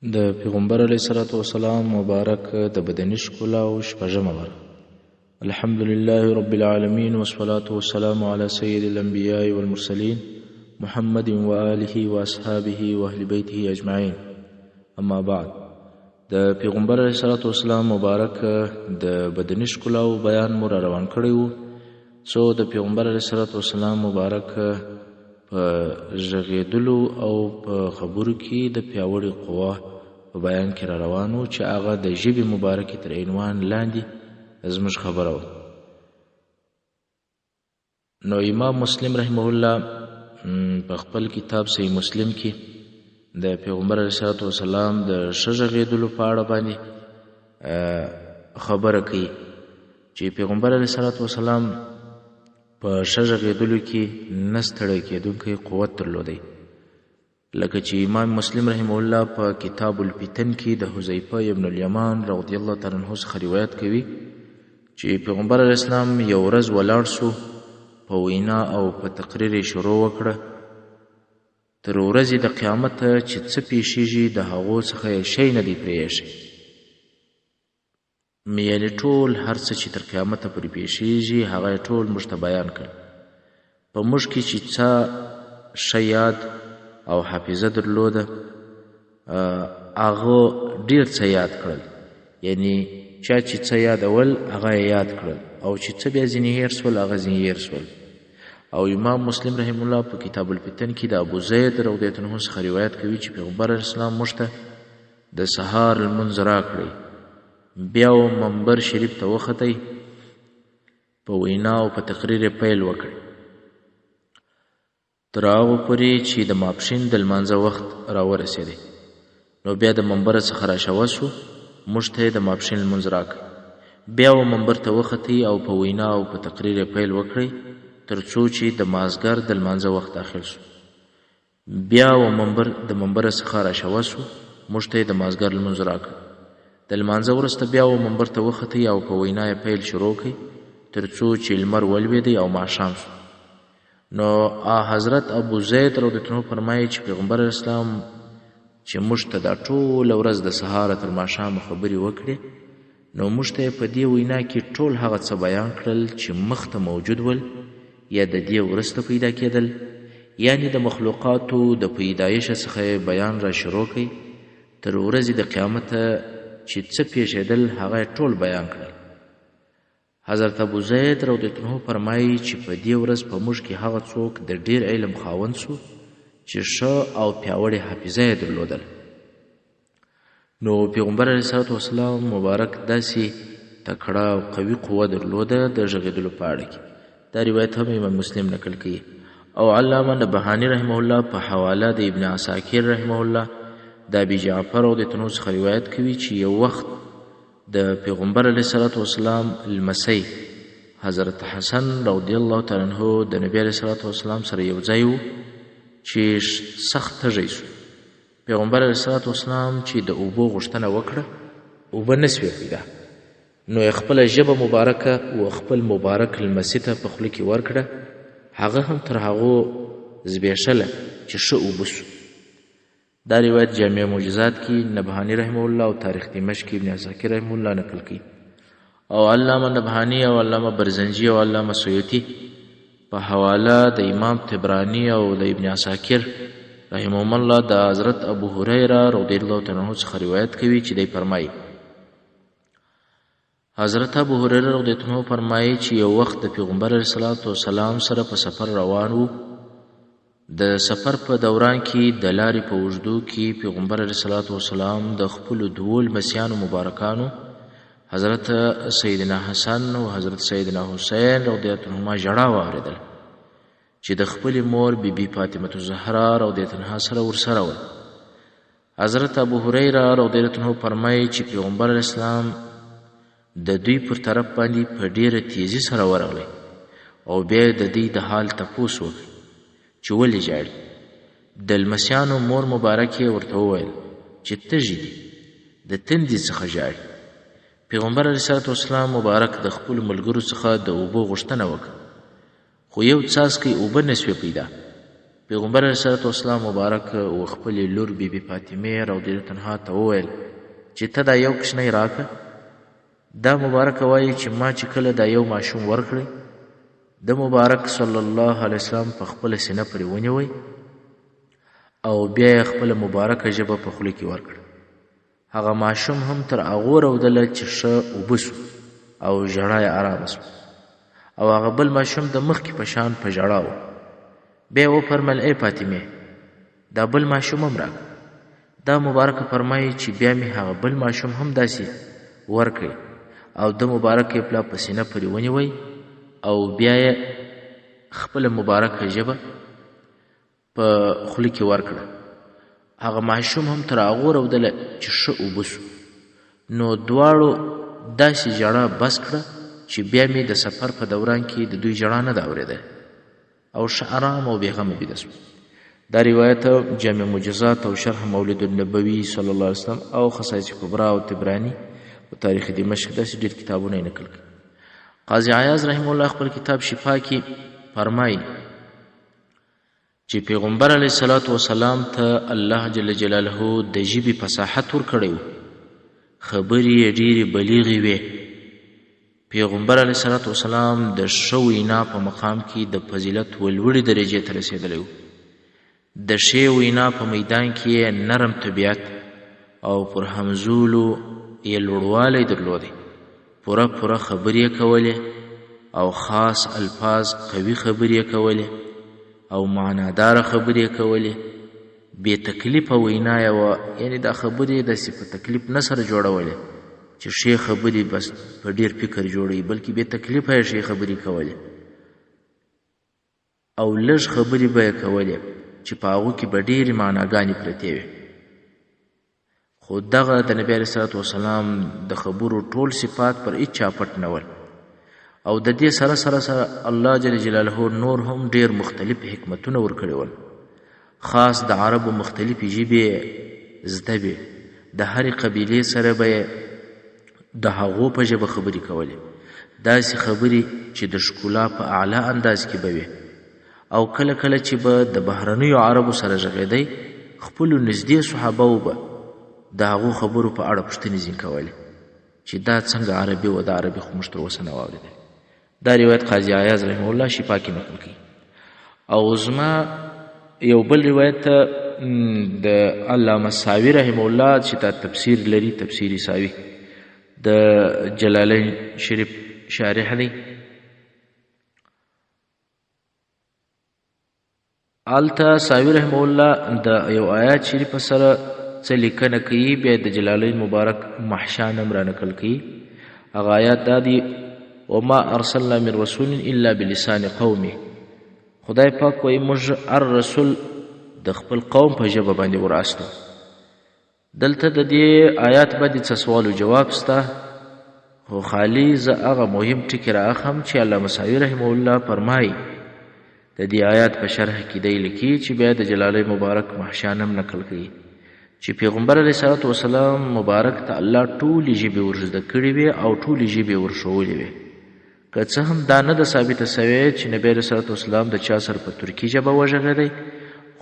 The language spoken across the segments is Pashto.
د پیغمبر علیه الصلاة والسلام مبارک د بدني ښکلا او شپږمه برخه. الحمدلله رب العالمین والصلاة والسلام علی سید الانبیاء والمرسلین محمد وآله واصحابه واهل بیته اجمعین. اما بعد، د پیغمبر علیه الصلاة والسلام مبارک د بدني ښکلا او بیان مو را روان کړی وو، څو د پیغمبر علیه الصلاة والسلام مبارک په غږېدلو او په خبرو کې د پیاوړې قوه په بیان کې را روان وو، چې هغه د ژبې مبارکې تر عنوان لاندې زموږ خبره وه. نو امام مسلم رحمه الله په خپل کتاب صحیح مسلم کې د پیغمبر علیه الصلاة والسلام د ښه غږېدلو په اړه باندې خبره کوي، چې پیغمبر علیه الصلاة والسلام په ښه غږېدلو کې نه ستړی کېدونکی قوت درلودی، لکه چې امام مسلم رحمه الله په کتاب الفتن کې د حذیفه ابن الیمان رضی الله تعالی عنه څخه روایت کوي چې پیغمبر علیه السلام یو ورځ ولاړ سو، په وینا او په تقریر یې شروع وکړه، تر ورځې د قیامت چې څه پیښیږي د هغو څخه یې شی نه دی پرېښی، یعنې ټول هر څه چې تر قیامته پورې پیښیږي هغه یې ټول موږ ته بیان کړ. په موږ کې چې څه ښه یاد او حافظه درلوده هغه ډیر څه یاد کړل، یعنی چا چې څه یادول هغه یې یاد کړل، او چې څه بیا ځینې هیر سول هغه ځینې هیر سول. او امام مسلم رحم الله په کتاب الفتن کې د ابو زید رضی الله عنه څخه روایت کوي چې پیغمبر علیه السلام موږ ته د سهار لمونځ راکړی، بیا و منبر شریف ته وختی، په وینا او په تقریر یې پیل وکړ، تر هغو پورې چې د ماپښین د لمانځه وخت راورسېدی. نو بیا د منبره څخه راشوه سو، موږ ته یې د ماپښین لمونځ راکړ، بیا و منبر ته وختی او په وینا او په تقریر یې پیل وکړی، تر څو چې د مازدیګر د لمانځه وخت داخل سو. بیا و د منبره څخه راشوه سو، موږ ته یې د مازدیګر لمونځ راکړ، د لمانځه وروسته بیا و منبر ته وختی او په وینا یې پیل شروع کړ، تر څو چې لمر ولوېدی او ماښام سو. نو حضرت ابو زید رضی الله عنه فرمایي چې پیغمبر اسلام چې موږ ته دا ټوله ورځ د سهاره تر ماښامه خبرې وکړې، نو موږ ته یې په دې وینا کې ټول هغه څه بیان کړل چې مخته موجود ول یا د دې وروسته پیدا کېدل، یعنی د مخلوقاتو د پیدایش څخه بیان را شروع کړي تر ورځې د قیامته چې څه پیښېدل هغه ټول بیان کړل. حضرت ابو زید رضی الله عنه فرمایي چې په دې ورځ په موږ کې هغه څوک د ډیر علم خاوند سو چې ښه او پیاوړې حافظه یې درلودل. نو پیغمبر علیه الصلاة والسلام مبارک داسې تکړه او قوي قوه درلوده د غږېدلو په اړه کې. دا روایت هم امام مسلم نقل کوي. او علامه نبهاني رحمه الله په حواله د ابن عساکر رحمه الله د ابي جعفر رضی الله عنه څخه روایت کوي چې یو وخت د پیغمبر علیه الصلاة والسلام لمسی حضرت حسن رضی الله تعالی عنه د نبی علیه الصلاة والسلام سره یو ځای و چې سخت تږی سو. پیغمبر علیه الصلاة والسلام چې د اوبو غوښتنه وکړه، اوبه نه سوې پیدا، نو یې خپله ژبه مبارکه و خپل مبارک لمسي ته په خوله کې ورکړه، هغه هم تر هغو زبېښله چې ښه اوبه سو. دا روایت جامع معجزات کې نبهاني رحمه الله او تاریخ دمشق کې ابن عساکر رحمه الله نقل کړي. او علامه نبهاني او علامه برزنجي او علامه سیوطي په حواله د امام طبراني او د ابن عساکر رحمهم الله د حضرت ابو هريره رضی الله تعالی عنه څخه روایت کوي چې دی فرمایي، حضرت ابو هريره رضی الله عنه فرمایي چې یو وخت د پیغمبر علیه الصلاة والسلام سره په سفر روان وو. د سفر په دوران کې د لارې په اوږدو کې پیغمبر علیه الصلاة والسلام د خپلو دوو لمسیانو مبارکانو حضرت سیدنا حسن او حضرت سیدنا حسین رضی الله عنهما ژړا واورېدل چې د خپلې مور بیبي فاطمه الزهرا رضی الله عنها سره ورسره ول. حضرت ابو هریره رضی الله عنه فرمایي چې پیغمبر علیه السلام د دوی پر طرف باندې په ډیره تیزی سره ورغلی او بیا د دوی د حال تپوس وکړ چې ولې ژاړي. د لمسیانو مور مبارک یې ورته وویل چې تږي دي، د تندې څخه ژاړي. پیغمبر علیه الصلاة والسلام مبارک د خپلو ملګرو څخه د اوبو غوښتنه وکړه، خو یو څاڅکی اوبه نه سوې پیدا. پیغمبر علیه الصلاة والسلام مبارک و خپلې لور بیبي فاطمې رضی الله عنها ته وویل چې ته دا یو کوچنی راکړه. دا مبارک وایي چې ما چې کله دا یو ماشوم ورکړی د مبارک صلی الله علیه وسلم په خپله سینه پرې ونیوی او بیا یې خپله مبارکه ژبه په خوله کې ورکړه. هغه ماشوم هم تر هغو رودله چې ښه اوبه سو او ژړا یې ارامه سوه او هغه بل ماشوم د مخکې په شان په ژړا و. بیا یې وفرمیل ای فاطمې دا بل ماشوم هم راکړه. دا مبارکه فرمایي چې بیا مې هغه بل ماشوم هم داسې ورکړی او د مبارک یې پلا په سینه پورې ونیوی او بیا یې خپله مبارکه ژبه په خوله کې ورکړه. هغه ماشوم هم تر هغو رودله چې ښه اوبه سو. نو دواړو داسې ژړا بس کړه چې بیا مې د سفر په دوران کې د دوی ژړا نه ده اورېده او ښه ارام او بېغمه بیده سو. دا روایت جامع معجزات او شرح مولد النبوي صلی الله علیه وسلم او خصائص کبرا او طبراني په تاریخ دمشق داسې ډېر کتابونه یې نقل کړي. قاضي عیاض رحمه الله خپل کتاب شفا کې فرمایي چې پیغمبر علیه الصلاة والسلام ته الله جل جلاله د ژبې فصاحت ورکړی و. خبرې یې ډېرې بلیغې وې. پیغمبر علیه الصلاة والسلام د ښه وینا په مقام کې د فضیلت و لوړې درجې ته رسېدلی و. د ښې وینا په میدان کې یې نرم طبیعت او پر همزولو یې لوړوالی درلودی. پوره خبرې یې کولې او خاص الفاظ قوي خبرې یې کولې او معناداره خبرې یې کولې. بې تکلیفه وینا یې وه، یعنې دا خبرې داسې په تکلیف نه سره جوړولې چې ښې خبرې بس په ډېر فکر جوړوي، بلکې بې تکلیفه یې ښې خبرې کولې او لږ خبرې به یې کولې چې په هغو کې به ډېرې معناګانې پرتې وې. خو دغه د نبي علیه صلات وسلام د خبرو ټول صفات پر هېچا پټ نه ول او د دې سره الله جل جلاله نور هم ډېر مختلف حکمتونه ورکړي ول. خاص د عربو مختلفې ژبې زده وې. د هرې قبیلې سره به یې د هغو په ژبه خبرې کولې، داسې خبرې چې د ښکلا په اعلی انداز کې به وې. او کله کله چې به د بهرنیو عربو سره غږېدی، خپلو نږدې صحابهو به د هغو خبرو په اړه پوښتنې ځینې کولې چې دا څنګه عربي و، دا عربي خو موږ تر اوسه نه واورېدل. دا روایت قاضي عیاض رحمه الله شفا کې نقل کوي. او زما یو بل روایت د علامه ساوي رحمه الله چې دا تفسیر لري، تفسیر ساوي د جلالین شریف شارح دی. هلته ساوي رحمه الله د یو آیات شریفه سره څه لیکنه کوي، بیا د جلالین مبارک محشا هم را نقل کوي. هغه آیات دا دی: وما ارسلنا من رسول الا بلسان قومه. خدای پاک وایي موږ هر رسول د خپل قوم په ژبه باندې وراستو. دلته د دې آیات باندې څه سوال و جواب سته، خو خالي زه هغه مهم ټکي رااخلم چې علامه ساوي رحمه الله فرمایي. د دې آیات په شرح کې دی لیکي چې بیا د جلالین مبارک محشا هم نقل کوي چې پیغمبر علیه صلات وسلام مبارک ته الله ټولې ژبې ورزده کړې وې او ټولې ژبې ورښولې وې. که څه هم دا نه ده ثابته سوې چې نبی علیه صلات وسلام د چا سره په ترکي ژبه وغږېدی،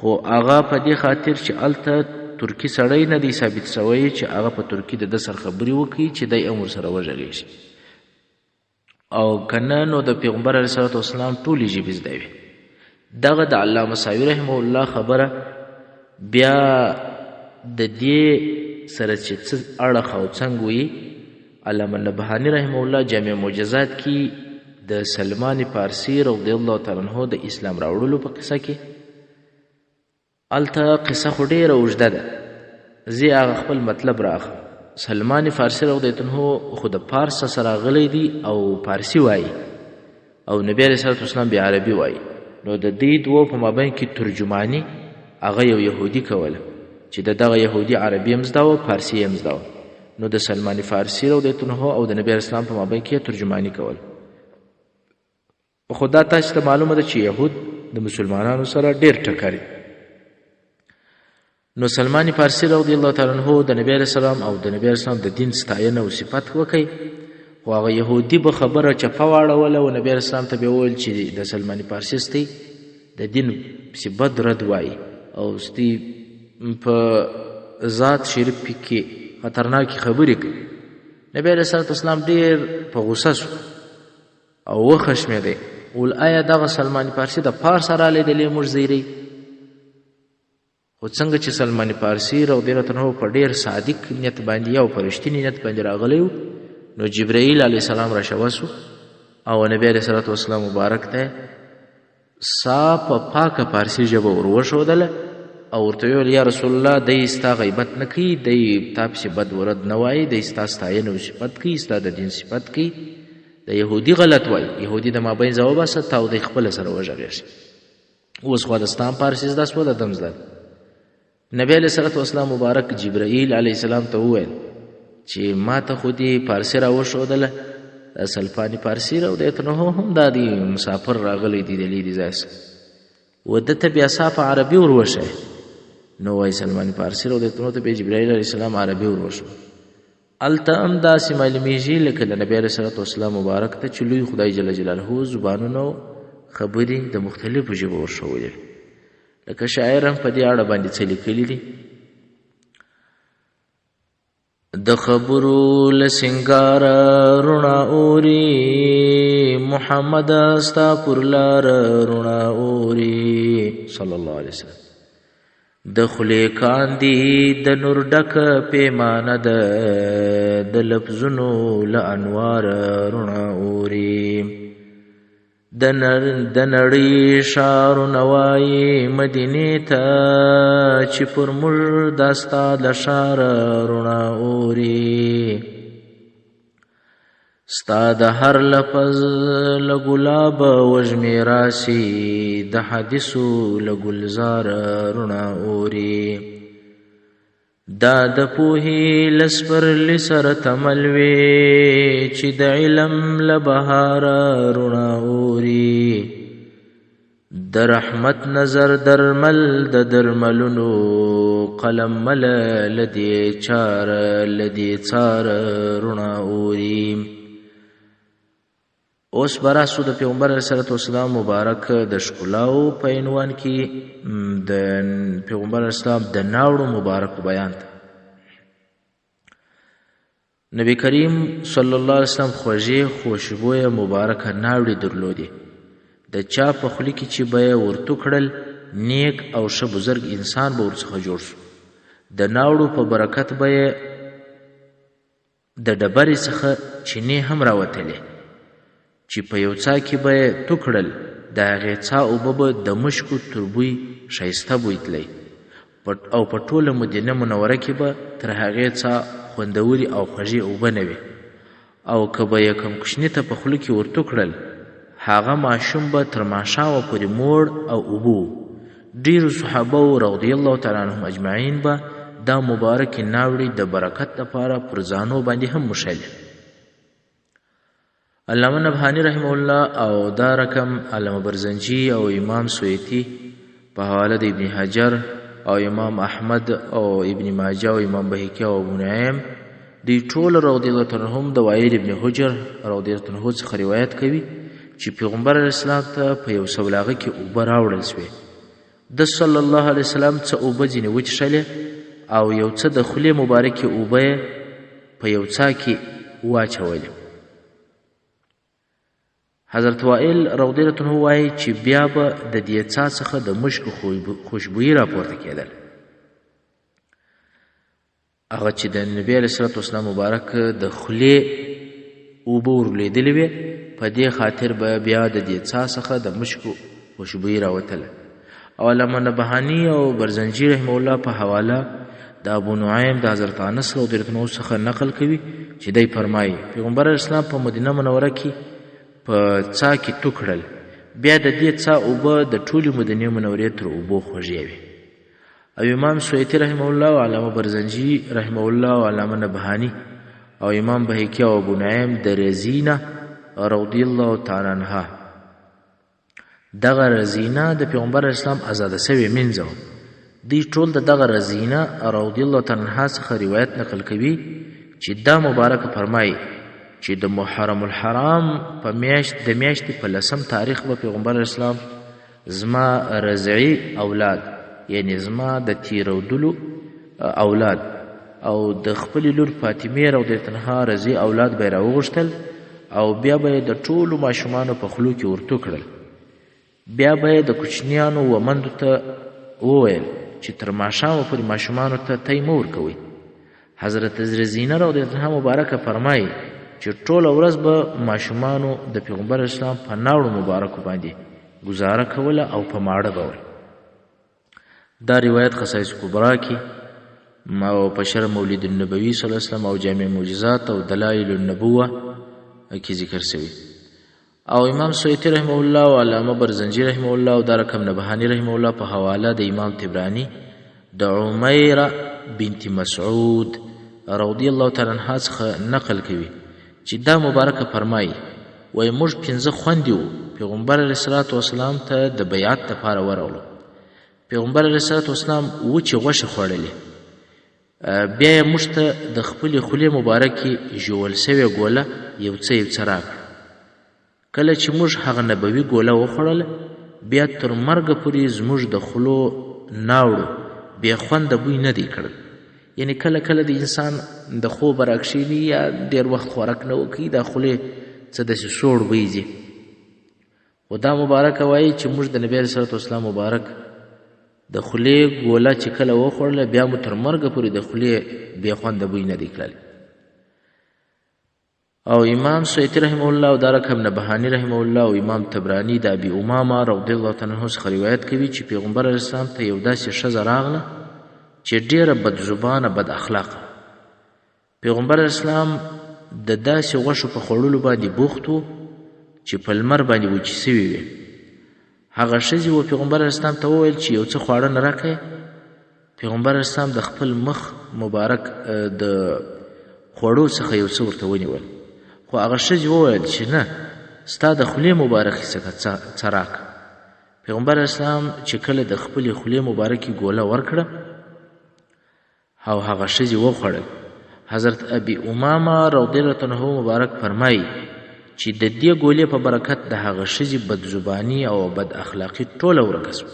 خو هغه په دې خاطر چې هلته ترکي سړی نه دی ثابت سوی چې هغه په ترکي د ده سره خبرې وکړي چې دی هم ورسره وغږېږي. او که نه نو د پیغمبر علیه صلات وسلام ټولې ژبې زده وې. دغه د علامه ساوي رحمه الله خبره بیا د دې سره چې څه اړخ او څنګ وي، علامه نبهاني رحمه الله جامع معجزات کې د سلمان فارسي رضی الله تعالی عنه د اسلام راوړلو په قصه کې هلته قصه خو ډېره اوږده ده، زه هغه خپل مطلب رااخلم. سلمان فارسي رضی الله عنه خو د فارس سره راغلی دی او فارسي وایي او نبی علیه صلات وسلام بیا عربي وایي. نو د دې دوو په مابین کې ترجماني هغه یو یهودي کوله چې دغه یهودي عربي هم زده وه، فارسي هم زده وه. نو د سلمان فارسي رضی الله عنه او د نبی علیه السلام په مابین کې ترجماني کول. خو دا تاسو ته معلومه ده چې یهود د مسلمانانو سره ډېر ټکر. نو سلمان فارسي رضی الله تعالی عنه د نبی علیه السلام او د نبی علیه السلام د دین ستاینه او صفت وکړي، خو هغه یهودي به خبره چپه واړوله او نبی علیه السلام ته به وویل چې د سلمان فارسي ستۍ د دین پسې بد رد وایي او ستی په ذات شریف کې خطرناکې خبرې کوي. نبی علیه الصلاة والسلام ډېر په غوسه سو او وخشمېدی. ول آیا دغه سلمان فارسي د پارس رالی دلې موږ زیری؟ خو څنګه چې سلمان فارسي رضی الله عنه په ډېر صادق نیت باندې او په رښتیني نیت باندې راغلی و، نو جبرائیل علیه السلام را شوه سو او نبی علیه الصلاة والسلام مبارک ته سا په پاکه فارسي ژبه ور وښودله او ورته ویل یا رسول الله دی ستا غیبت نه کوي، دی تا پسې بد ورد نه وایي، دی ستا ستاینه او صفت کوي، ستا د دین صفت کوي، د یهودي غلط وایي، یهودي د مابین ځه وباسه تا او دی خپله سره وغږېږي. اوس خو د ستا هم فارسي زده سوه، د دم زده. نبی علیه صلات وسلام مبارک جبرائیل علیه السلام ته وویل چې ما ته خو دې فارسي را وښودله، د سلفاني فارسي رضیت عنه هم دا دی مسافر راغلی دی د لیرې ځای څخه، و ده ته بیا صاف عربي ور وښیه. نو وایي سلماني فارسي رضیت عنه ته بیا جبرائیل علیه السلام عربي ور وښود. هلته هم داسې معلومیږي لکه د نبي علیه صلات وسلام مبارک ته چې لوی خدای جل جلاله زبانونه خبرې د مختلفو ژبو ورښولې، لکه شاعر هم په دې اړه باندې څه لیکلي دي: د خبرو له سنګاره رڼا اوري، محمد ستا پر لاره رڼا اوري صلی الله علیه وسلم. د خولې کاندي د نور ډکه پیمانه ده، د لفظونو له انواره رڼا اوري. د نړۍ ښارونه وایي مدینې ته، چې پر موږ دا ستا له ښاره رڼا اوري. ستا د هر لفظ له ګلابه وږمې راسي، د حدیثو له ګلزاره رڼا اوري. دا د پوهې له سپرلي سره تمل وي، چې د علم له بهاره رڼا اوري. د رحمت نظر درمل د درملونو، قلم مله له دې چاره له دې څاره رڼا اوري. اوس به راسو د پیغمبر علیه صلات وسلام مبارک د ښکلاو په عنوان کې د پیغمبر علیه السلام د ناوړو مبارک بیان ته. نبی کریم صلی الله علیه وسلم خوږې خوشبویه مبارکه ناوړې درلودې. د چا په خوله کې چې به یې ورتو کړل، نیک او ښه بزرګ انسان به ورڅخه جوړ شو. د ناوړو په برکت به یې د ډبرې څخه چینې هم راوتلې، چې په یو څا کې به یې تو کړل، د هغې څا اوبه به د مشکو تر بوی ښایسته بوی تلی، او په ټوله مدینه منوره کې به تر هغې څا خوندورې او خوږې اوبه نه وي. او که به یې کوم کوچني ته په خوله کې ورتو کړل، هغه ماشوم به تر ماښامه پورې موړ او اوبه و. ډېرو صحابو رضی الله تعالی عنهم اجمعین به دا مبارکې ناوړې د برکت لپاره پر ځانو باندې هم مښلې. علامه نبهاني رحمه الله او دا رقم علامه برزنجي او امام سویتی په حواله د ابن حجر او امام احمد او ابن ماجه او امام بهقي او ابو نعیم دوی ټول رضی الله عنهم د وائل ابن حجر رضی الله عنه څخه روایت کوي چې پیغمبر علیه السلام ته په یو سولاغه کې اوبه راوړل سوې. د صلی الله علیه وسلم څه اوبه ځینې وچښلې او یو څه د خولې مبارکې اوبه په یو څا کې واچولې. حضرت وائل رضی الله عنه وایي چې بیا به د دې څا څخه د مشکو خوشبویي راپورته کېدل. هغه چې د نبي علیه الصلاة والسلام مبارک د خولې اوبه ورلوېدلې وې، په دې خاطر به بیا د دې څا څخه د مشکو خوشبویي راوتله. او علامه نبهاني او برزنجي رحمه الله په حواله د ابو نعیم د حضرت انس رضی الله عنه څخه نقل کوي چې دی فرمایي پیغمبر علیه السلام په مدینه منوره کې په څا کې تو کړل، بیا د دې څا اوبه د ټولې مدینې منورې تر اوبو خوږې وې. او امام سویتی رحمه الله او علامه برزنجي رحمه الله او علامه نبهاني او امام بهقي او ابو نعیم د رزینه رضی الله تعالی عنها، دغه رزینه د پیغمبر اسلام آزاده سوې مینځه وه. دوی ټول د دغه رزینه رضی الله تعالی عنها څخه روایت نقل کوي چې دا مبارکه فرمایي چې د محرم الحرام په میاشت د میاشتې په 10 تاریخ به پیغمبر اسلام زما رضعي اولاد یعنی زما د تیرودلو اولاد او د خپل لور فاطمه رضی الله عنها رضی اولاد به راوغشتل او بیا به د ټولو ماشومانو په خلو کې ورتو کړل. بیا به د کوچنیانو و مندو ته وویل چې تر ماښامه پورې ماشومانو ته تی مه ورکوئ. حضرت زینه رضی الله عنها مبارکه فرمایي چې ټوله ورځ به ماشومانو د پیغمبر اسلام په ناوړو مبارکو باندې گزاره کوله او په ماړه به ول. دا روایت خصائص کبرا کې او په شرح مولد النبوي صلی الله علیه وسلم او جامع معجزات او دلائل النبوه کې ذکر شوی. او امام سیوطی رحمه الله او علامه برزنجی رحمه الله او دارقم نبهانی رحمه الله په حواله د امام طبرانی د عمیره بنت مسعود رضی الله تعالی عنها څخه نقل کوي چې دا مبارکه فرمایي وای موږ 15 خویندې وو. پیغمبر علیه الصلاة والسلام ته د بیعت لپاره ورغلو. پیغمبر علیه الصلاة والسلام وچې غوښې خوړلې. بیا یې موږ ته د خپلې خولې مبارکې ژول سوې ګوله یو څه راکړه. کله چې موږ هغه نبوي ګوله وخوړله بیا تر مرګه پورې زموږ د خولو ناوړو بیا خونده بوی نه دی کړل. یعنی کله کله د انسان د خوب راکښېني یا ډېر وخت خوراک نه وکړي دا خولې څه داسې سوړ بوی ځي. خو دا مبارکه وایي چې موږ د نبي علیه صلات وسلام مبارک د خولې ګوله چې کله وخوړله بیا مو تر مرګه پورې د خولې بیا خونده بوی نه دی کړلی. او امام سیوطی رحمه الله او دارقم نبهانی رحمه الله او امام طبرانی د ابي امامه رضی الله تعالی عنه څخه روایت کوي چې پیغمبر علیه السلام ته یو داسې ښځه راغله چې ډېره بد زبانه بد اخلاقه. پیغمبر علیه السلام د داسې غوښو په خوړلو باندې بوخت و چې په لمر باندې وچې سوي وې. هغه ښځې و پیغمبر علیه السلام ته وویل چې یو څه خواړه نه راکړې. پیغمبر علیه السلام د خپل مخ مبارک د خوړو څخه یو څه ورته ونیول. خو هغه ښځې وویل چې نه ستا د خولې مبارکې څخه څه راکړه. پیغمبر علیه السلام چې کله د خپلې خولې مبارکې ګوله ورکړه او هغه ښځې وخوړل. حضرت ابي امامه رضی الله عنه مبارک فرمایي چې د دې ګولې په برکت د هغه ښځې بدزباني او بد اخلاقي ټوله ورکه سوه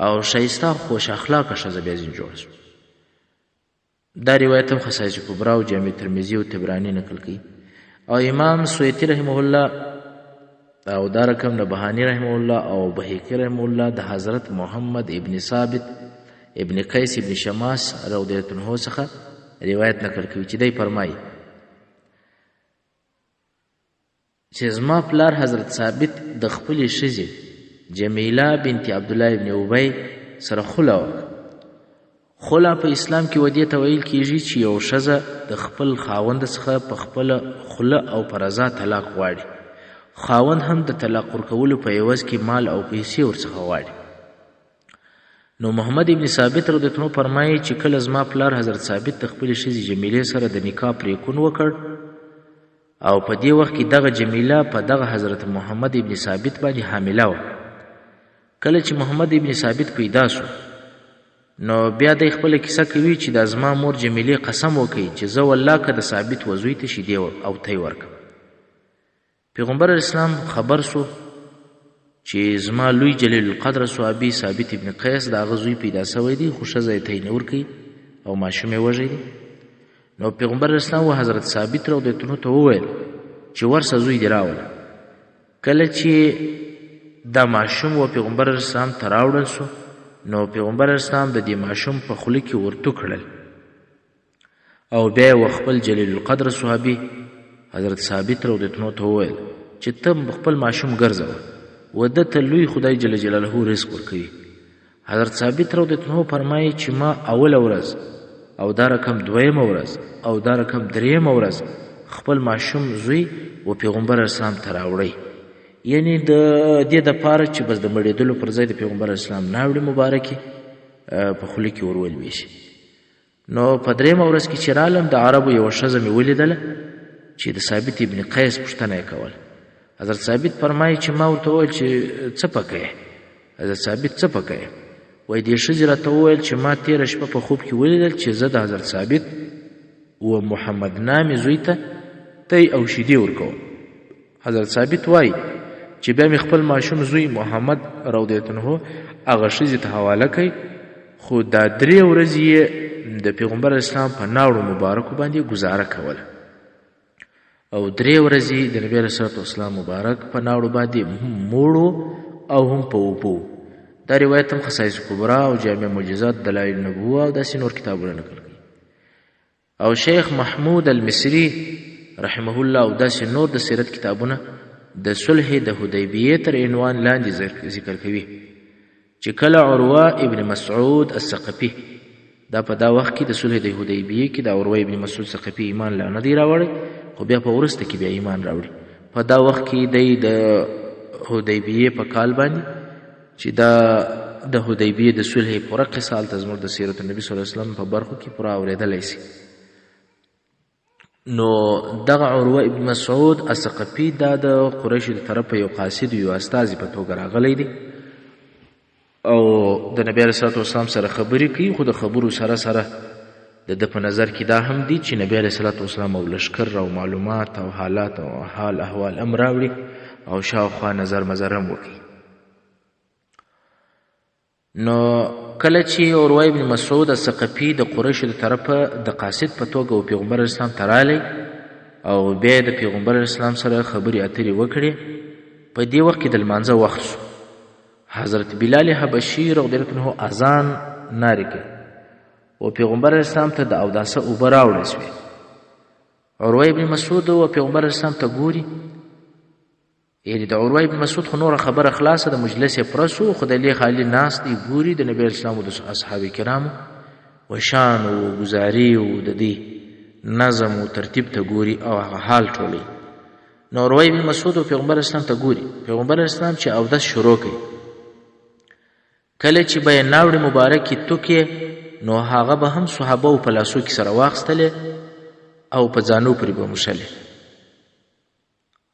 او ښایسته خوش اخلاقه ښځه بیا ځینې جوړه سوه. دا روایت هم خصائص کبرا او جامع ترمذي او طبراني نقل کوي. او امام سیوطی رحمه الله او دارقم نبهانی رحمه الله او بهقی رحمه الله د حضرت محمد ابن ثابت ابن قیس ابن شماس رضی الله عنه څخه روایت نقل کوي چې دی فرمایي چې زما پلار حضرت ثابت د خپلې ښځې جمیله بنت عبدالله ابن ابی سره خوله وکړه. خوله په اسلام کې ودې ته ویل کېږي چې یو ښځه د خپل خاوند څخه په خپله خوله او په رضا طلاق غواړي. خاوند هم د طلاق ورکولو په عوض کې مال او پیسې ورڅخه غواړي. نو محمد ابن ثابت رضی الله عنه فرمایي چې کله زما پلار حضرت ثابت د خپلې ښځې جمیلې سره د نکاح پرېکون وکړ او په دې وخت کې دغه جمیله په دغه حضرت محمد ابن ثابت باندې حامله وه. کله چې محمد ابن ثابت پیدا سو نو بیا د خپل کیسه کوي چې د زما مور جمیلې قسم وکړي چې زه والله که د ثابت وزوی ته شیدې او تی ورکم. پیغمبر اسلام خبر سو چې زما لوی جلیل القدر صحابي ثابت ابن قیس د هغه زوی پیدا سوی دی خو ښځه یې تی نه ورکوي او ماشوم یې وژی دی. نو پیغمبر اسلام و حضرت ثابت رضی الله عنه ته وویل چې ورسه زوی دې راوله. کله چې دا ماشوم و پیغمبر اسلام ته راوړل سو نو پیغمبر اسلام د دې ماشوم په خوله کې ورتو کړل او بیا یې خپل جلیل القدر صحابي حضرت ثابت رضی الله عنه ته وویل چې ته خپل ماشوم ګرځوه و ده ته لوی خدای جل جلاله رزق ورکوي. حضرت ثابت رضی الله عنه فرمایي چې ما اوله ورځ او دا رقم دویمه ورځ او دا رقم دریمه ورځ خپل ماشوم زوی و پیغمبر اسلام ته راوړی. یعنی د دې دپاره چې بس د مړېدلو پر ځای د پیغمبر اسلام ناوړې مبارکې په خوله کې ورولوي شي. نو په دریمه ورځ کې چې رالم د عربو یوه ښځه مې ولیدله چې د ثابت ابن قیس پوښتنه یې کوله. حضرت ثابت فرمایي چې ما ورته وویل چې څه پکه یې؟ حضرت ثابت څه پکه یې؟ وایي دې ښځې راته وویل چې ما تېره شپه په خوب کې ولیدل چې زه د حضرت ثابت و محمد نامې زوی ته تی او شیدې ورکوم. حضرت ثابت وایي چې بیا مې خپل ماشوم زوی محمد رضی الله عنه هغه ښځې ته حواله کوي، خو دا 3 ورځې یې د پیغمبر اسلام په ناوړو مبارکو باندې ګزاره کوله او 3 ورځې د نبی علیه الصلاة والسلام مبارک په ناوړو باندې موړو او هم په اوبو. دا روایت هم خصائص کبرا او جامع معجزات دلایل نبوه او داسې نور کتابونه نقل کوي. او شیخ محمود المصری رحمه الله او داسې نور د سیرت کتابونه د صلح د حدیبیې تر عنوان لاندې ذکر کوي چې کله عروه ابن مسعود الثقفي دا په دا وخت کې د صلح د حدیبیې کې د عروه ابن مسعود ثقفي ایمان لا نه دی راوړی، خو بیا په وروسته کې بیا ایمان راوړي. په دا وخت کې دی د حدیبیې په کال باندې چې دا د حدیبیې د صلح پوره قصه هلته زموږ د سیرت النبي صلی الله علیه وسلم په برخو کې پوره اورېدلی سي. نو دغه عروه ابن مسعود الثقفي دا د قریشو د طرفه یو قاصد یو استازي په توګه راغلی دی او د نبی علیه الصلاة والسلام سره خبرې کوي، خو د خبرو سره سره د ده په نظر کې دا هم دي چې نبی علیه الصلاة والسلام او لشکر او معلومات او حالات او حال احوال هم راوړي او شاوخوا نظر مزر هم وکړي. نو کله چې عروه ابن مسعود الثقفي د قریشو د طرفه د قاصد په توګه و پیغمبر اسلام ته رالی او بیا د پیغمبر اسلام سره خبرې اترې وکړې، په دې وخت کې د لمانځه وخت شو. حضرت بلال حبشي رضی الله عنه اذان نارې کړ او پیغمبر اسلام ته د اوداسه اوبه راوړل شوې. عروه ابن مسعود و پیغمبر اسلام ته ګوري، یعنې د عروه ابن مسعود خو نوره خبره خلاصه د مجلس یې پوره شو، خو د لې خالي ناست دی ګوري د نبي اسلام او د اصحاب کرامو و شان و ګزاري او د دې نظم او ترتیب ته ګوري او هغه حال ټولوي. نو عروه ابن مسعود و پیغمبر اسلام ته ګوري، پیغمبر اسلام چې اودس شروع کوي کله چې به یې ناوړې مبارکې توکې نو هغه به هم صحابه په لاسو کې سره واخیستلې او په ځانو پرې به موښلې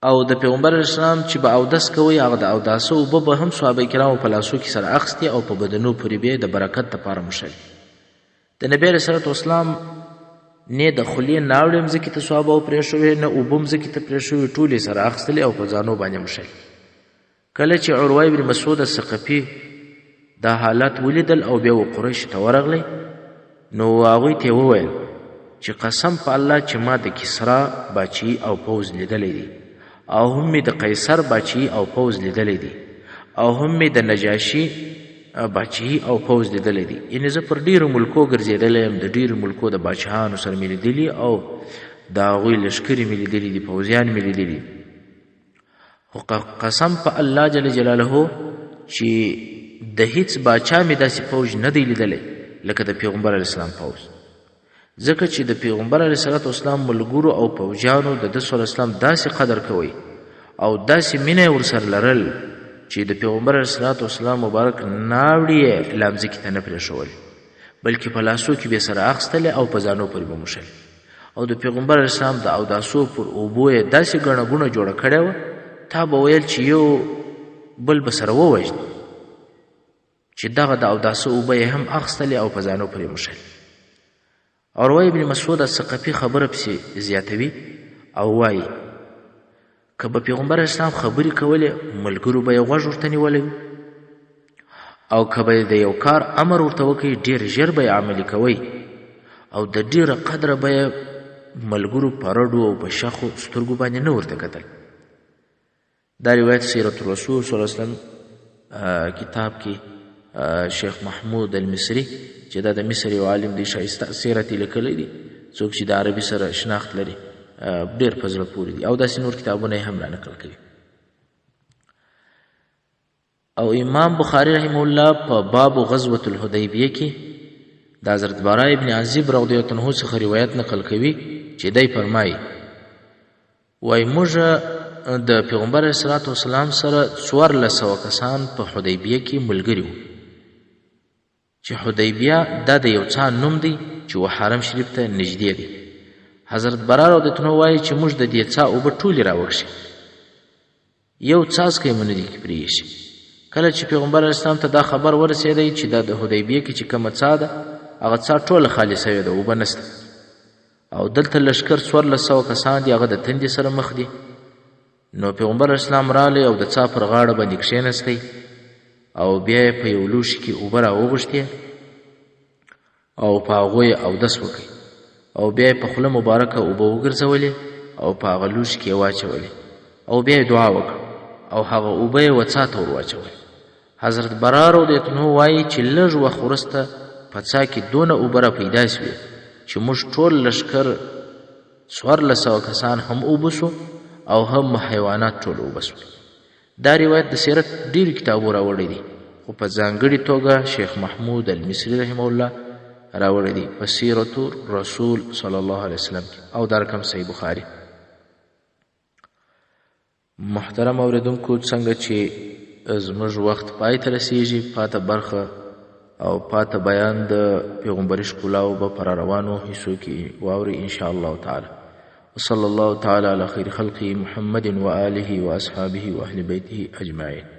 او د پیغمبر اسلام چې به اودس کوي هغه د اوداسه اوبه به هم صحابه کرامو په لاسو کې سره اخیستې او په بدنو پورې به د برکت دپاره موښلې. د نبي علیه صلات وسلام نه د خولې ناوړې مځکې ته صحابه پرېښوې نه اوبه مځکې ته پرېښوې، ټولې سره اخیستلې او په ځانو باندې موښلې. کله چې عروه ابن مسعود الثقفي دا حالات ولیدل او بیا و قریشو ته ورغلی نو هغوی ته یې وویل چې قسم په الله چې ما د کسرا باچي او پوځ لیدلی دی او هم مې د قیصر باچي او پوځ لیدلی دی او هم مې د نجاشي باچي او پوځ لیدلی دی. یعنې زه پر ډېرو ملکو ګرځېدلی یم، د ډېرو ملکو د باچهانو سره مې لیدلي او د هغوی لښکرې مې لیدلي دي، پوځیان مې لیدلي. خو قسم په الله جل جلاله چې د هیڅ باچا مې داسې فوج نه دی لیدلی لکه د پیغمبر علیه السلام فوج، ځکه چې د پیغمبر علیه الصلاة والسلام ملګرو او فوجانو د ده صلی الله علیه وسلم داسې قدر کوي او داسې مینه یې ورسره لرل چې د پیغمبر علیه الصلاة والسلام مبارک ناوړې یې لا مځکې ته نه پرېښولې، بلکې په لاسو کې به یې سره اخیستلې او په ځانو پورې به موښلې. او د پیغمبر علیه السلام د اوداسو پر اوبو یې داسې ګڼه ګوڼه جوړه کړې وه تا به ویل چې یو بل به سره ووژني، چې دغه د اوداسه اوبه یې هم اخیستلې او په ځانو پورې موښلې. عروه ابن مسعود الثقفي خبره پسې زیاتوي او وایي که به پیغمبر اسلام خبرې کولې ملګرو به یې غوږ ورته نیولی وي او که به د یو کار امر ورته وکړي ډېر ژر به یې عملي کوئ او د ډېره قدره به یې ملګرو په رډو او په شخو سترګو باندې نه ورته کتل. دا روایت سیرت الرسول صلی الله علیه وسلم کتاب کې شیخ محمود المصری چې دا د مصر یو عالم دی ښایسته سیرت یې لیکلی دی، څوک چې د عربي سره شناخت لري ډېر په زړه پورې دي او داسې نور کتابونه یې هم را نقل کوي. او امام بخاري رحمه الله په باب غزوة الحدیبیه کې د حضرت براء ابن عازب رضی الله عنه څخه روایت نقل کوي چې دی فرمایي وایي موږ د پیغمبر علیه الصلاة والسلام سره 1400 کسان په حدیبیه کې ملګري وو چې حدیبیه دا د یو څا نوم دی چې و حرم شریف ته نږدې دی. حضرت براء رضی الله عنه وایي چې موږ د دې څا اوبه ټولې راوکښې، یو څاڅکی مو نه دي پرېښي. کله چې پیغمبر علیه السلام ته دا خبر ورسېدی چې دا د حدیبیه کې چې کومه څا ده هغه څا ټوله خالي سوې ده، اوبه نشته او دلته لښکر 1400 کسان دي هغه د تندې سره مخ دي نو پیغمبر اسلام رالی او د څا پر غاړه باندې کښېنستی او بیا یې په یو لوښي کې اوبه راوغوښتې او په هغو یې اودس وکړي او بیا یې په خوله مبارکه اوبه وګرځولې او په هغه لوښي کې یې واچولې او بیا یې دعا وکړه او هغه اوبه یې وڅا ته ور واچولې. حضرت برا رضیالله عنه وایي چې لږ وخت وروسته په څا کې دونه اوبه را پیدا سوې چې موږ ټول لښکر 1400 کسان هم اوبه سو او هم حیوانات ټول اوبه سول. دا روایت د سیرت ډېرو کتابو راوړی دی خو په ځانګړې توګه شیخ محمود المصري رحمه الله راوړی دی په سیرت رسول صلی الله علیه وسلم کې او دا رقم صحیح بخاري. محترم اوریدونکو، څنګه چې زموږ وخت پای ته رسیږي، پاته برخه او پاته بیان د پیغمبري ښکلاو به په راروانو حصو کې واورئ ان شاء الله تعالی. وصلى الله تعالى على خير خلقه محمد وآله وأصحابه وأهل بيته أجمعين.